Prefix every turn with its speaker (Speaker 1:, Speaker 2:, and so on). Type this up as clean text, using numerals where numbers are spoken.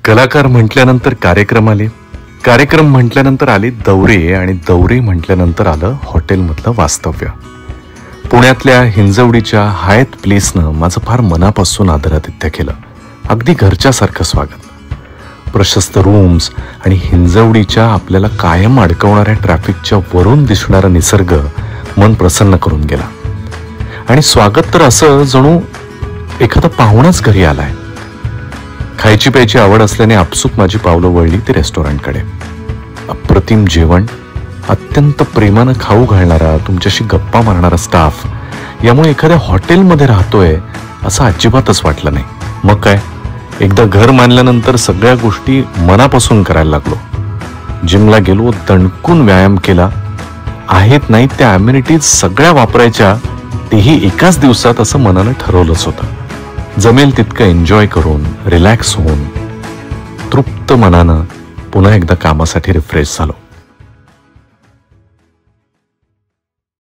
Speaker 1: कलाकार म्हटल्यानंतर कार्यक्रम आले, कार्यक्रम म्हटल्यानंतर आले दौरे आणि दौरे म्हटल्यानंतर आलं हॉटेलमधलं वास्तव्य. पुण्यातल्या हिंजवडीच्या हायत प्लेसनं माझं फार मनापासून आदरातिथ्य केलं. अगदी घरच्यासारखं स्वागत. प्रशस्त रूम्स आणि हिंजवडीच्या आपल्याला कायम अडकवणाऱ्या ट्रॅफिकच्या वरून दिसणारा निसर्ग मन प्रसन्न करून गेला. आणि स्वागत तर असं जणू एखादा पाहुणाच घरी आलाय. खायची प्यायची आवड असल्याने आपसूक माझी पावलं वळली ते रेस्टॉरंटकडे. अप्रतिम जेवण, अत्यंत प्रेमानं खाऊ घालणारा, तुमच्याशी गप्पा मारणारा स्टाफ, यामुळे एखाद्या हॉटेलमध्ये राहतोय असं अजिबातच वाटलं नाही. मग काय, एकदा घर मानल्यानंतर सगळ्या गोष्टी मनापासून करायला लागलो. जिमला गेलो, दणकून व्यायाम केला. आहेत नाही त्या अम्युनिटीज सगळ्या वापरायच्या, तेही एकाच दिवसात असं मनानं ठरवलंच होतं. जमेल तितकं एन्जॉय करून, रिलॅक्स होऊन, तृप्त मनानं पुन्हा एकदा कामासाठी रिफ्रेश झालो.